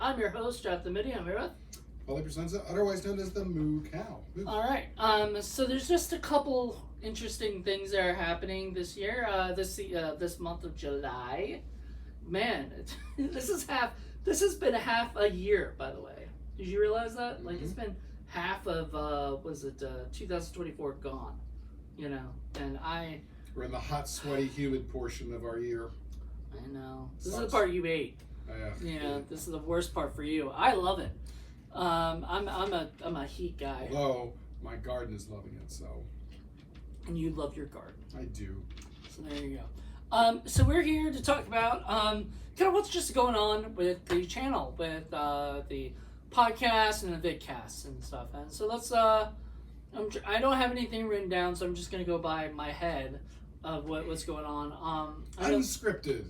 I'm your host, Jonathan Mitty. I'm here with. Paulie Presenza, otherwise known as the Moo Cow. All right. So there's just a couple interesting things that are happening this year. This month of July. Man, this has been half a year. By the way, did you realize that? Like it's been half of 2024 gone. You know, and We're in the hot, sweaty, humid portion of our year. I know. This is the part you hate. Yeah. This is the worst part for you. I love it. I'm a heat guy. Although my garden is loving it, so. And you love your garden. I do. So there you go. So we're here to talk about kind of what's just going on with the channel, with the podcast and the vidcasts and stuff. And so let's. I don't have anything written down, so I'm just gonna go by my head of what's going on. Unscripted.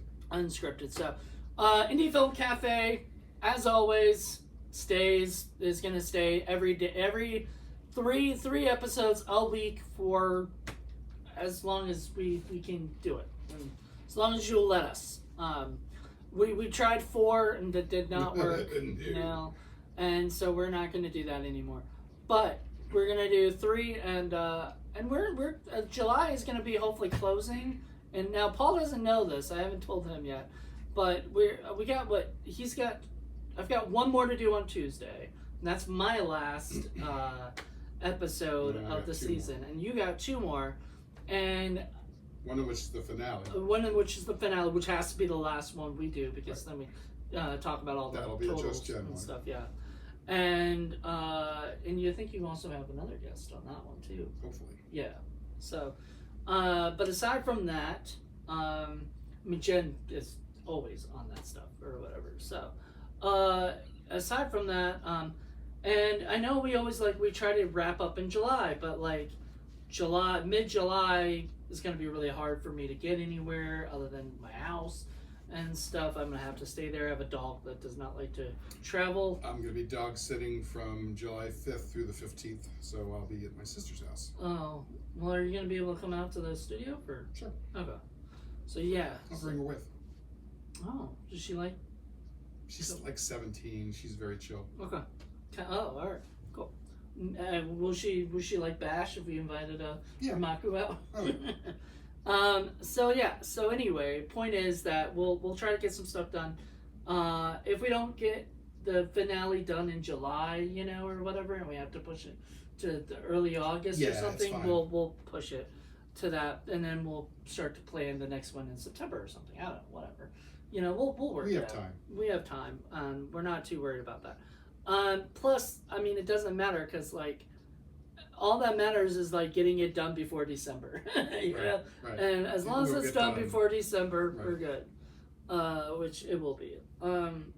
So, Indie Film Cafe, as always, is gonna stay every day, every three episodes a week for as long as we can do it, and as long as you'll let us. We tried 4 and that did not work. No, and so we're not gonna do that anymore. But we're gonna do 3, and we're July is gonna be hopefully closing. And now Paul doesn't know this. I haven't told him yet, but we got what he's got. I've got one more to do on Tuesday, and that's my last episode of the season. And you got 2 more, and one of which is the finale. One of which is the finale, which has to be the last one we do because then we talk about all the totals and stuff. Yeah. And you think you also have another guest on that one too? Hopefully. Yeah. So, but aside from that, I mean Jen is always on that stuff or whatever. So, aside from that, and I know we always we try to wrap up in July, but mid-July is going to be really hard for me to get anywhere other than my house and stuff. I'm gonna have to stay there. I have a dog that does not like to travel. I'm gonna be dog sitting from July 5th through the 15th, so I'll be at my sister's house. Oh, well, are you gonna be able to come out to the studio for? Sure. Okay. So yeah. I'll bring her with. Oh, does she like? She's like 17. She's very chill. Okay. Oh, all right. Cool. Will she like Bash if we invited Maku out? Oh. So anyway, point is that we'll try to get some stuff done. If we don't get the finale done in July, or whatever, and we have to push it to the early August or something, we'll push it to that, and then we'll start to plan the next one in September or something. I don't know, whatever. We'll work it out. We have time. We're not too worried about that. Plus, I mean, it doesn't matter because all that matters is getting it done before December. Right. And as long as it's done before December, we're good. Which it will be. And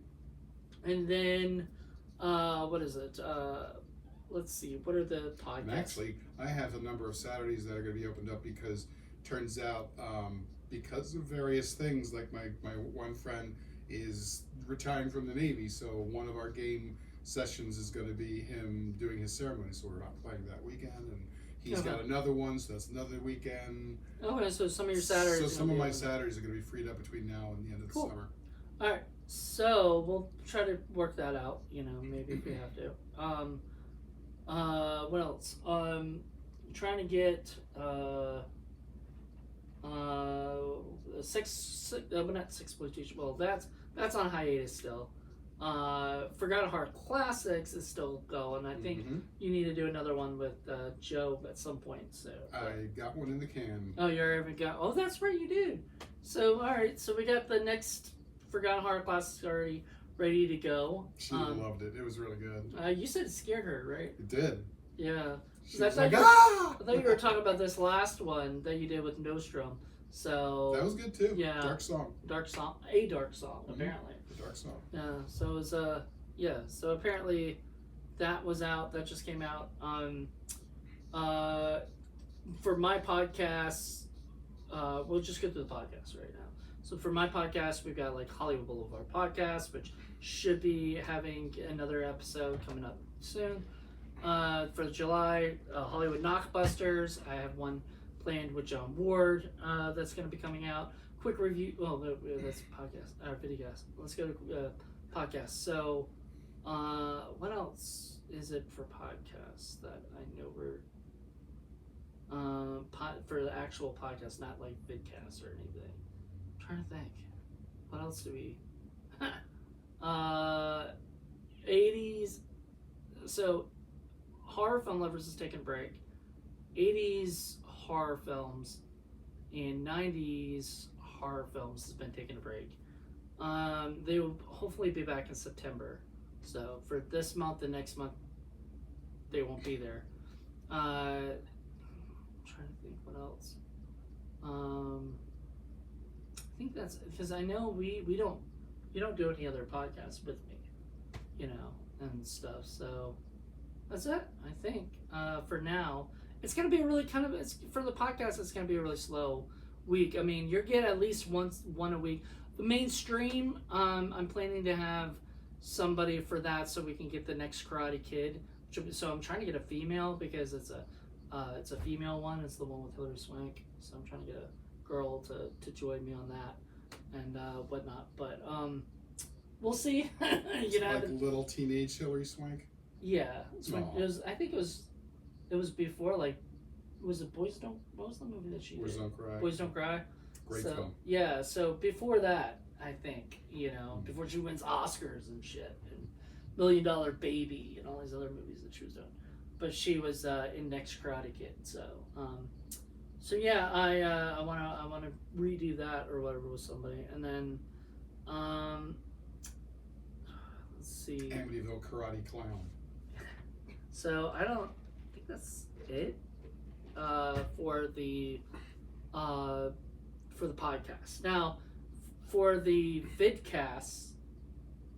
then what is it? Let's see. What are the podcasts? And actually, I have a number of Saturdays that are going to be opened up because turns out because of various things, like my one friend is retiring from the Navy, so one of our game sessions is going to be him doing his ceremony, so we're not playing that weekend, and he's got another one, so that's another weekend. Okay, so some of your Saturdays. So some of my Saturdays are going to be freed up between now and the end of the summer. All right, so we'll try to work that out. Maybe if we have to. What else? Trying to get not Sexploitation. Well, that's on hiatus still. Forgotten Horror Classics is still going. I think you need to do another one with Joe at some point. So I got one in the can. Oh, you already got. Oh, that's right, you did. So all right, so we got the next Forgotten Horror Classics already ready to go. She loved it. It was really good. You said it scared her, right? It did. Yeah. I thought you were talking about this last one that you did with Nostrum. So that was good too. Yeah. Dark song, apparently. A dark song. Yeah. So it was So apparently, that was out. That just came out. For my podcast, we'll just get to the podcast right now. So for my podcast, we've got Hollywood Boulevard podcast, which should be having another episode coming up soon. For July, Hollywood Knockbusters, I have one planned with John Ward that's going to be coming out. Quick review. Well, no, that's a podcast, our videocast. Let's go to Podcasts. So, what else is it for podcasts that I know we're for the actual podcast, not like vidcasts or anything. I'm trying to think. What else do we? 80s. So, horror film lovers is taking a break. 80s horror films and 90s horror films has been taking a break. They will hopefully be back in September. So for this month and next month, they won't be there. I'm trying to think what else. I think that's because I know you don't do any other podcasts with me, and stuff. So that's it. I think for now, it's gonna be a really for the podcast. It's gonna be a really slow week. I mean, you're getting at least one a week. The mainstream, I'm planning to have somebody for that so we can get the next Karate Kid. So I'm trying to get a female because it's a female one. It's the one with Hilary Swank. So I'm trying to get a girl to join me on that and whatnot. But we'll see. Like little teenage Hilary Swank. Yeah, I think it was before was it Boys Don't? What was the movie that she did? Boys Don't Cry. Boys Don't Cry. Great film. Yeah, so before that, I think, before she wins Oscars and shit, and $1 Million Baby and all these other movies that she was doing. But she was in Next Karate Kid, so yeah, I wanna redo that or whatever with somebody, and then let's see. Amityville Karate Clown. So I think that's it for the podcast. Now, for the vidcasts,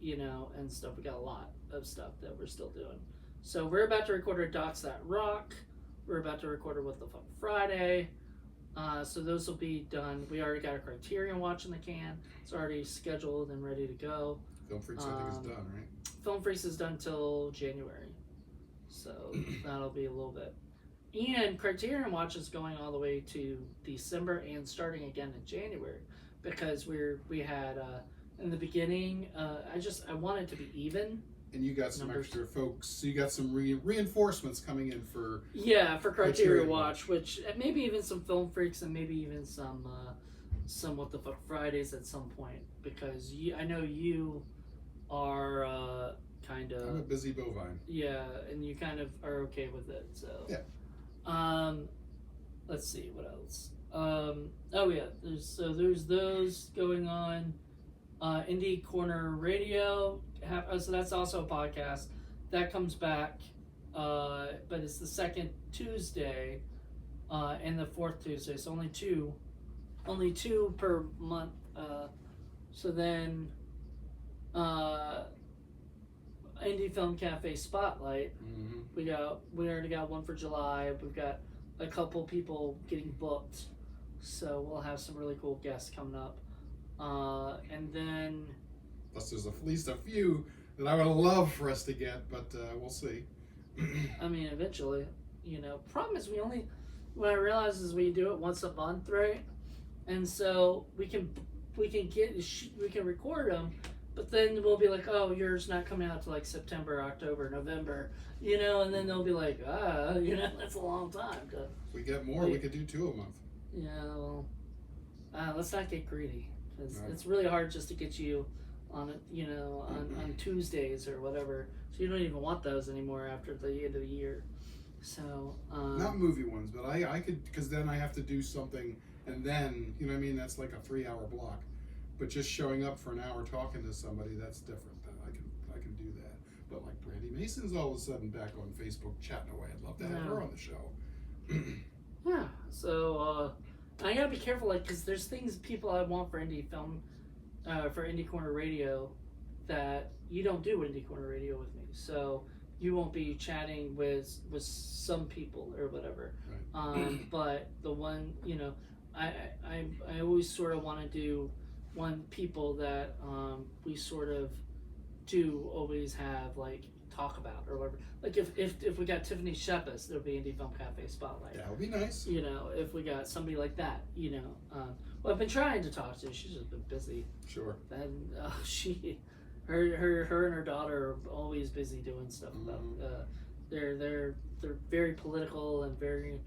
and stuff, we got a lot of stuff that we're still doing. So we're about to record our Docs That Rock. We're about to record our What the Fuck Friday. So those will be done. We already got a Criterion Watch in the can. It's already scheduled and ready to go. Film Freaks, I think, is done, right? Film Freaks is done till January. So that'll be a little bit. And Criterion Watch is going all the way to December and starting again in January because we had in the beginning. I want it to be even. And you got some numbers. extra folks. So you got some reinforcements coming in for. Yeah, for Criterion Watch, which maybe even some Film Freaks and maybe even some What the Fuck Fridays at some point because I know you are kind of. I'm a busy bovine. Yeah, and you kind of are okay with it, so. Yeah. Let's see what else. Oh yeah, there's those going on. Indie Corner Radio. So that's also a podcast that comes back, but it's the second Tuesday, and the fourth Tuesday. So only two per month. So then, Indie Film Cafe Spotlight. Mm-hmm. We already got one for July. We've got a couple people getting booked, so we'll have some really cool guests coming up. And then, plus there's at least a few that I would love for us to get, but we'll see. I mean, eventually, Problem is what I realize is we do it once a month, right? And so we can record them. But then we'll be like, oh, yours not coming out till like September, October, November, and then they'll be like, that's a long time. If we get more, we could do 2 a month. Yeah, well, let's not get greedy because Right. It's really hard just to get you on on Tuesdays or whatever. So you don't even want those anymore after the end of the year. So not movie ones, but I could, because then I have to do something, and then that's like a 3-hour block. But just showing up for an hour talking to somebody, that's different. Then I can do that. But like Brandy Mason's all of a sudden back on Facebook chatting away. I'd love to have her on the show. Yeah. So I gotta be careful, because there's people I want for indie film, for Indie Corner Radio, that you don't do Indie Corner Radio with me. So you won't be chatting with some people or whatever. Right. But the one, I always sort of want to do people that we sort of do always have talk about or whatever. Like if we got Tiffany Shepis, there'll be Indie Film Cafe Spotlight. That would be nice. If we got somebody like that, well, I've been trying to talk to. She's just been busy. Sure. And her and her daughter are always busy doing stuff about. They're very political and very,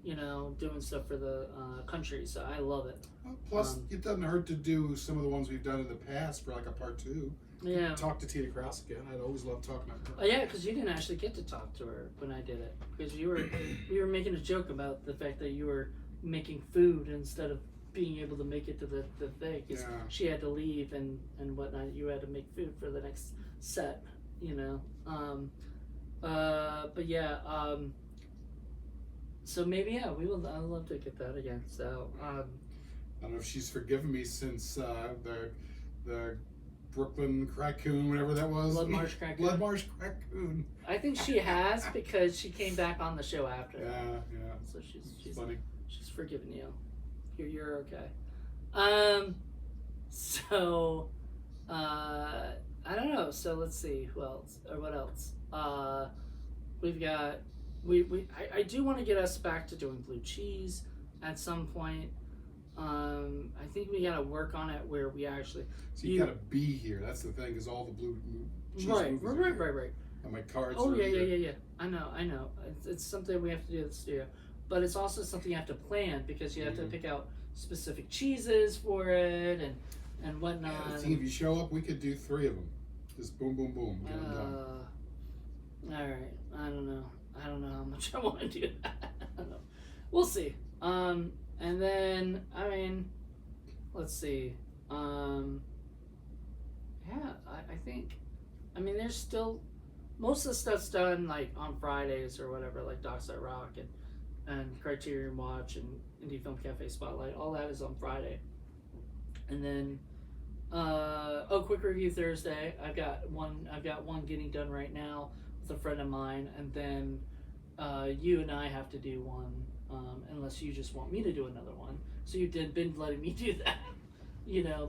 doing stuff for the country. So I love it. Well, plus, it doesn't hurt to do some of the ones we've done in the past for like a part 2. Yeah. Talk to Tina Kraus again. I'd always love talking to her. Oh yeah, because you didn't actually get to talk to her when I did it, because we were making a joke about the fact that you were making food instead of being able to make it to the thing. 'Cause Yeah. she had to leave and whatnot. You had to make food for the next set. But yeah. So maybe we will. I'd love to get that again. So I don't know if she's forgiven me since the Brooklyn Raccoon, whatever that was. Blood Marsh Raccoon. Blood Marsh Raccoon. I think she has, because she came back on the show after. Yeah. So she's Funny. She's forgiven you. You're okay. So I don't know. So let's see who else or what else. We've got I do want to get us back to doing blue cheese at some point. I think we gotta work on it where we actually. So you gotta be here. That's the thing, is all the blue cheese movies are here. Right. And my cards. Oh are yeah. here. I know. It's something we have to do at the studio, but it's also something you have to plan, because you have to pick out specific cheeses for it and whatnot. Yeah, I think if you show up, we could do 3 of them. Just boom, boom, boom. Get them done. All right. I don't know how much I want to do that. I don't know. We'll see. And then, let's see. I think, there's still, most of the stuff's done like on Fridays or whatever, like Dockside Rock and Criterion Watch and Indie Film Cafe Spotlight. All that is on Friday. And then, quick review Thursday. I've got one getting done right now with a friend of mine, and then you and I have to do one, unless you just want me to do another one. So you've been letting me do that,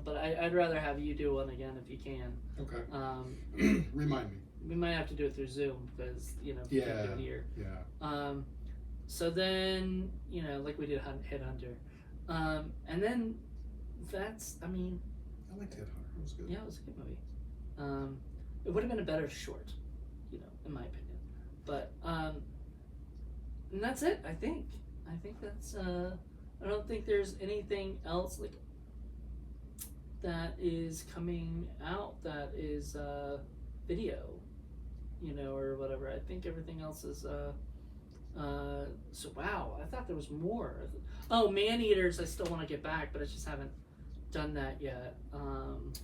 but I'd rather have you do one again if you can. Okay. Remind me. We might have to do it through Zoom, because we can't do it here. Yeah. So then, like we did Headhunter. And then that's, I liked Headhunter. It was good. Yeah, it was a good movie. It would have been a better short, in my opinion. But, and that's it, I think. I think that's, I don't think there's anything else, like, that is coming out that is, video, or whatever. I think everything else is, so wow, I thought there was more. Oh, Man-Eaters, I still want to get back, but I just haven't done that yet.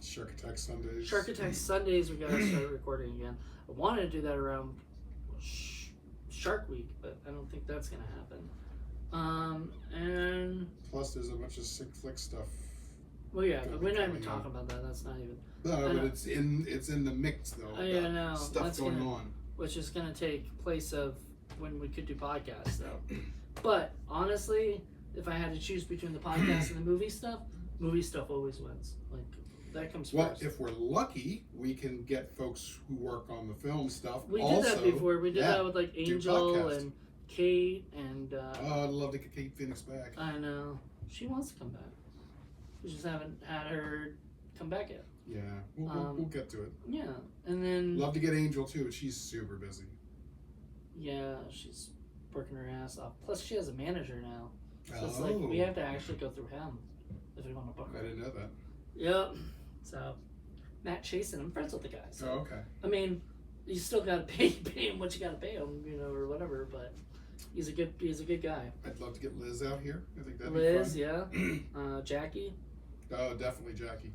Shark Attack Sundays. Shark Attack Sundays, we gotta start recording again. I wanted to do that around Shark Week, but I don't think that's gonna happen. And plus, there's a bunch of sick flick stuff. Well, yeah, but we're not even talking about that. That's not even. No, but it's in the mix though. Oh yeah, no. Stuff that's going on, which is gonna take place of when we could do podcasts though. But honestly, if I had to choose between the podcast and the movie stuff always wins. Like, that comes first. Well, if we're lucky, we can get folks who work on the film stuff. We also, did that before. We did that with like Angel and Kate and. Oh, I'd love to get Kate Phoenix back. I know, she wants to come back. We just haven't had her come back yet. Yeah, we'll get to it. Yeah, and then. Love to get Angel too. She's super busy. Yeah, she's working her ass off. Plus, she has a manager now. So it's Oh. like we have to actually go through him if we want to book her. I didn't know that. Yep. So, Matt Chasen, I'm friends with the guy. So, Oh, okay. You still gotta pay him what you gotta pay him, or whatever. But he's a good guy. I'd love to get Liz out here. I think that'd Liz, be fun. yeah. Jackie. Oh, definitely Jackie.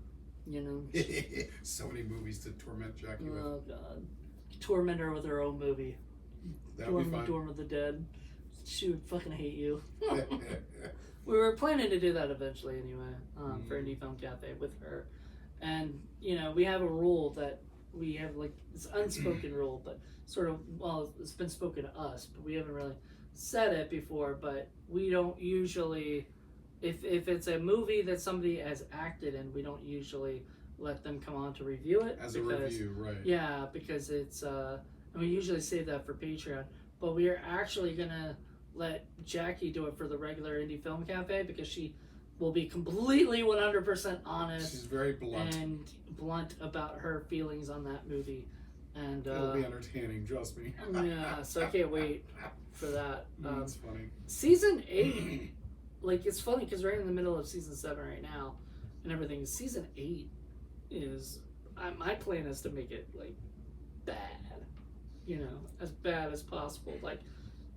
So many movies to torment Jackie with. Oh God. Torment her with her own movie. That would be fun. Dorm of the Dead. She would fucking hate you. We were planning to do that eventually anyway, for Indie Film Cafe with her. And, we have a rule that we have, like, it's an unspoken rule, but sort of, well, it's been spoken to us, but we haven't really said it before, but we don't usually, if it's a movie that somebody has acted in, we don't usually let them come on to review it. As a review, right. Yeah, because it's, and we usually save that for Patreon, but we are actually going to let Jackie do it for the regular Indie Film Cafe, because she will be completely 100% honest She's very blunt. and blunt about her feelings on that movie. And It'll be entertaining, trust me. yeah, so I can't wait for that. That's funny. Season 8, like, it's funny because we're in the middle of season 7 right now and everything. Season 8 is, my plan is to make it, like, bad. You know, as bad as possible. Like,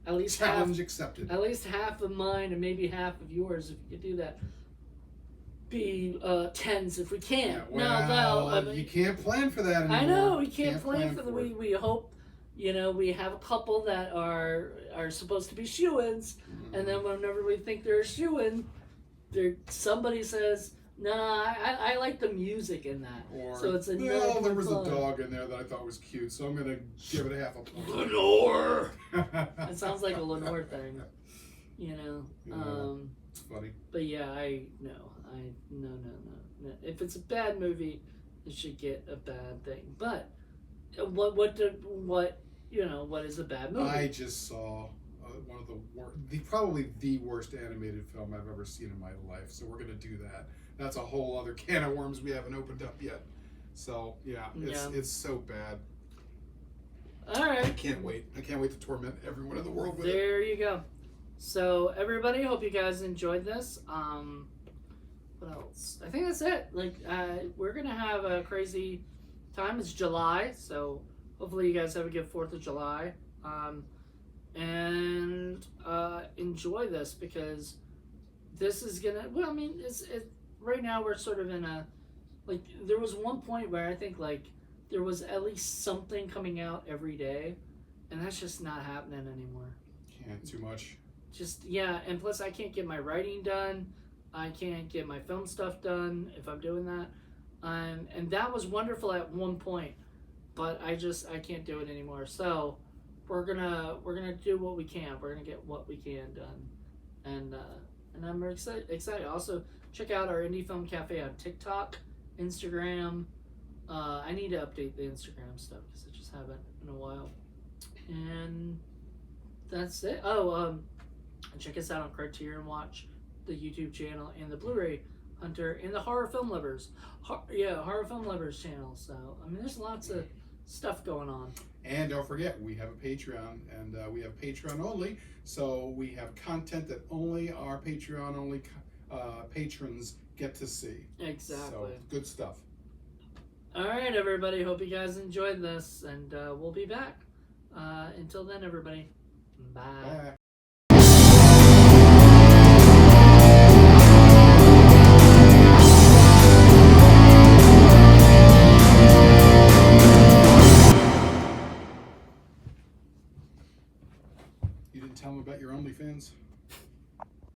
at least Challenge accepted. At least half of mine and maybe half of yours, if you could do that, be 10s if we can. Yeah, well, I mean, you can't plan for that anymore. I know we can't plan for the. it. We hope, you know, we have a couple that are supposed to be shoo-ins, and then whenever we think they're a shoo-in, somebody says, "Nah, I like the music in that." Or, so it's another. well, there was fun. a dog in there that I thought was cute, so I'm gonna give it a half a point. Lenore. It sounds like a Lenore thing, you know. Yeah. It's funny. But yeah, no. If it's a bad movie, it should get a bad thing. But what is a bad movie? I just saw one of the worst, probably the worst animated film I've ever seen in my life. So we're gonna do that. That's a whole other can of worms we haven't opened up yet. So yeah, it's so bad. All right. I can't wait to torment everyone in the world with it. There you go. So everybody, hope you guys enjoyed this. What else? I think that's it. Like, we're gonna have a crazy time. It's July, so hopefully you guys have a good 4th of July. And enjoy this because this is gonna. Well, I mean, right now we're sort of in a, like, there was one point where I think like there was at least something coming out every day, and that's just not happening anymore. Can't too much. Just, yeah, and plus I can't get my writing done. I can't get my film stuff done if I'm doing that. And that was wonderful at one point, but I can't do it anymore. So we're gonna do what we can. We're gonna get what we can done, and I'm excited. Also, check out our Indie Film Cafe on TikTok, Instagram. I need to update the Instagram stuff because I just haven't in a while. And that's it. Check us out on Criterion Watch, the YouTube channel, and the Blu-ray Hunter, and the Horror Film Lovers. Horror Film Lovers channel. So, I mean, there's lots of stuff going on. And don't forget, we have a Patreon, and we have Patreon only. So we have content that only our Patreon only patrons get to see. Exactly. So good stuff. All right, everybody. Hope you guys enjoyed this, and we'll be back. Until then, everybody. Bye. Bye. You didn't tell them about your OnlyFans?